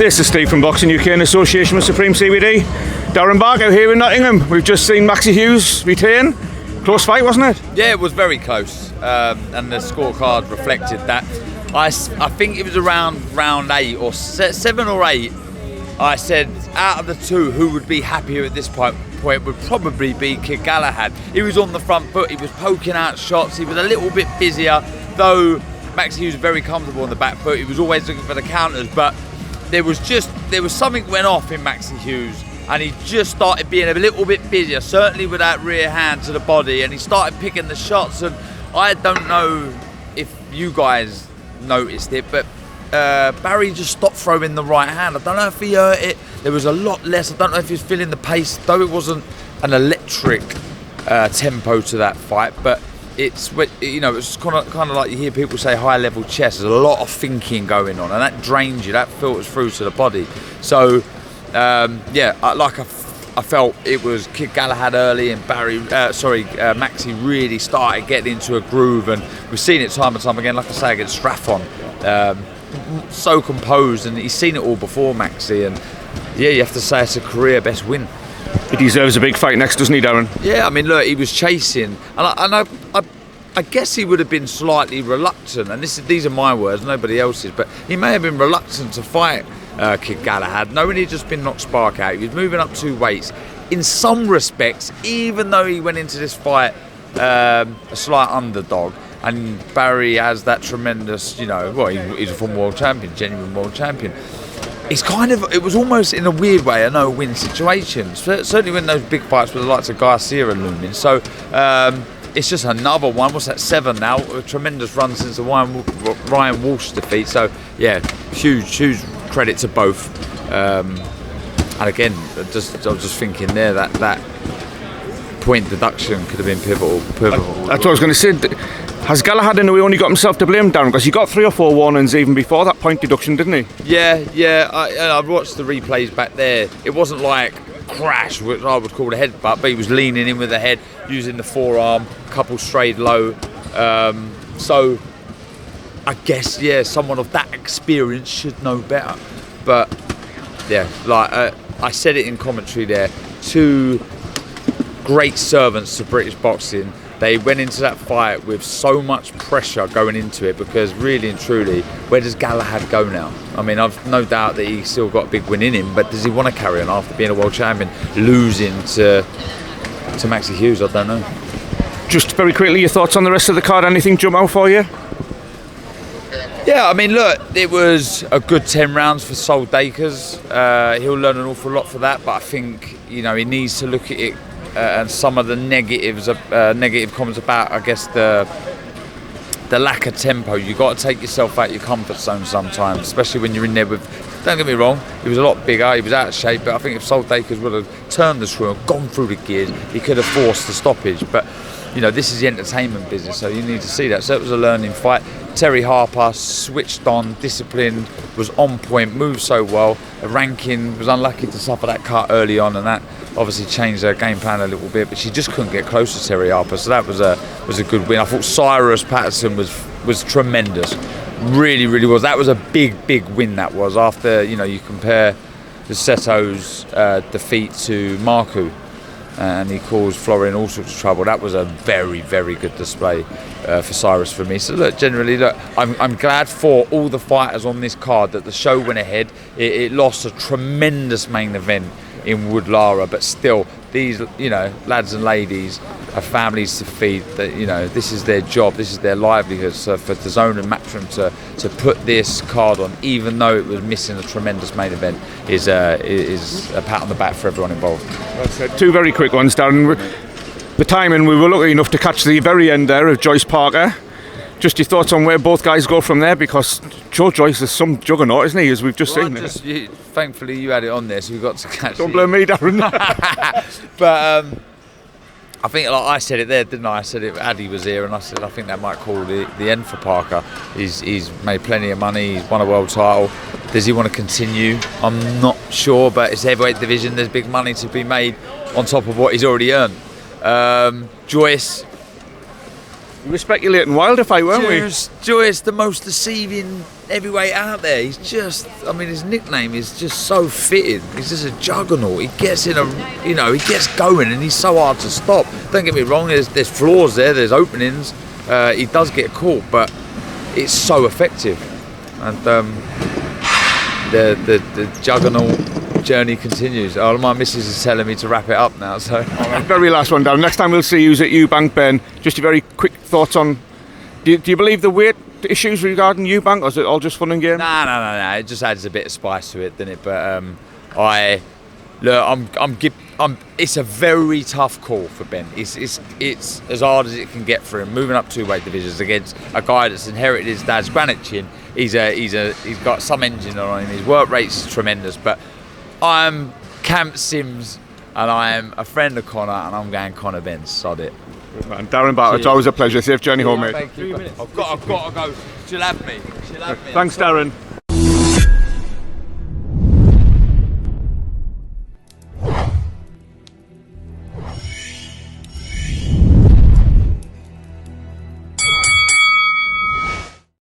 This is Steve from Boxing UK in association with Supreme CBD. Darren Barker here in Nottingham. We've just seen Maxi Hughes retain. Close fight, wasn't it? Yeah, it was very close, and the scorecard reflected that. I think it was around round 8 or 7 or 8. I said out of the two, who would be happier at this point would probably be Hughes Galahad. He was on the front foot, he was poking out shots, he was a little bit busier, though Maxi Hughes was very comfortable on the back foot. He was always looking for the counters, but there was something went off in Maxi Hughes, and he just started being a little bit busier, certainly with that rear hand to the body, and he started picking the shots. And I don't know if you guys noticed it, but Barry just stopped throwing the right hand. I don't know if he hurt it. There was a lot less. I don't know if he was feeling the pace, though it wasn't an electric tempo to that fight, but it's kind of like you hear people say high level chess. There's a lot of thinking going on, and that drains you, that filters through to the body. So I felt it was Hughes Galahad early, and Maxi really started getting into a groove, and we've seen it time and time again, like I say, against Straffon. So composed, and he's seen it all before, Maxi, and yeah, you have to say it's a career best win. He deserves a big fight next, doesn't he, Darren? Yeah, I mean, look, he was chasing, and I guess he would have been slightly reluctant, and these are my words, nobody else's, but he may have been reluctant to fight Hughes Galahad, knowing he'd just been knocked spark out. He was moving up 2 weights. In some respects, even though he went into this fight a slight underdog, and Barry has that tremendous, he's a former world champion, genuine world champion. It was almost in a weird way a no-win situation, certainly when those big fights with the likes of Garcia are looming. So it's just another one. What's that, 7 now? A tremendous run since the Ryan Walsh defeat. So yeah, huge credit to both. And again, I was just thinking there that point deduction could have been pivotal. That's what I was going to say. Has Galahad in a way only got himself to blame, Darren? Because he got 3 or 4 warnings even before that point deduction, didn't he? Yeah. I've watched the replays back there. It wasn't like crash, which I would call a headbutt, but he was leaning in with the head, using the forearm, couple strayed low. So I guess, someone of that experience should know better. But yeah, I said it in commentary there, 2 great servants to British boxing. They went into that fight with so much pressure going into it, because really and truly, where does Galahad go now? I mean, I've no doubt that he's still got a big win in him, but does he want to carry on after being a world champion, losing to Maxi Hughes? I don't know. Just very quickly, your thoughts on the rest of the card? Anything jump out for you? Yeah, I mean, look, it was a good 10 rounds for Sol Dakers. He'll learn an awful lot for that, but I think, he needs to look at it and some of the negative comments about, I guess, the lack of tempo. You've got to take yourself out your comfort zone sometimes, especially when you're in there with, don't get me wrong, he was a lot bigger, he was out of shape, but I think if Sol Dakers would have turned the screw and gone through the gears, he could have forced the stoppage. But this is the entertainment business, so you need to see that. So it was a learning fight. Terry Harper switched on, disciplined, was on point, moved so well. The ranking was unlucky to suffer that cut early on, and that obviously changed her game plan a little bit, but she just couldn't get close to Terry Harper, so that was a good win. I thought Cyrus Patterson was tremendous, really was. That was a big win. That was after you compare the Seto's defeat to Marku, and he caused Florian all sorts of trouble. That was a very good display for Cyrus for me. So look, generally, I'm glad for all the fighters on this card that the show went ahead. It lost a tremendous main event in Wood Lara, but still, these lads and ladies have families to feed. That this is their job, this is their livelihood. So for DAZN and Matchroom to put this card on, even though it was missing a tremendous main event, is a pat on the back for everyone involved. That's it. 2 very quick ones, Darren. The timing, we were lucky enough to catch the very end there of Joyce Parker. Just your thoughts on where both guys go from there, because Joyce is some juggernaut, isn't he, as we've just seen. Thankfully you had it on there, so we got to catch it. Don't blame me, Darren. But I think, like I said it there, didn't I? I said it, Addy was here, and I said I think that might call the end for Parker. He's made plenty of money, he's won a world title. Does he want to continue? I'm not sure, but it's heavyweight division, there's big money to be made on top of what he's already earned. Joyce, We were speculating wilder fight, weren't we? Joyce, the most deceiving heavyweight out there. He's just, I mean, his nickname is just so fitting. He's just a juggernaut. He gets in he gets going, and he's so hard to stop. Don't get me wrong, there's flaws there, there's openings. He does get caught, but it's so effective. And the juggernaut journey continues. Oh, my missus is telling me to wrap it up now. So, very last one, Darren. Next time we'll see you at Eubank, Ben. Just your very quick thoughts on. Do you believe the weight issues regarding Eubank, or is it all just fun and games? No. It just adds a bit of spice to it, doesn't it? But it's a very tough call for Ben. It's as hard as it can get for him. Moving up 2 weight divisions against a guy that's inherited his dad's granite chin. He's got some engine on him. His work rate's tremendous. But I'm Camp Sims, and I am a friend of Conor, and I'm going Conor Benn. Sod it. Man, Darren Barker, it's always a pleasure. Safe journey home, mate. Thank you. I've got to go. She'll have me. Thanks, Darren.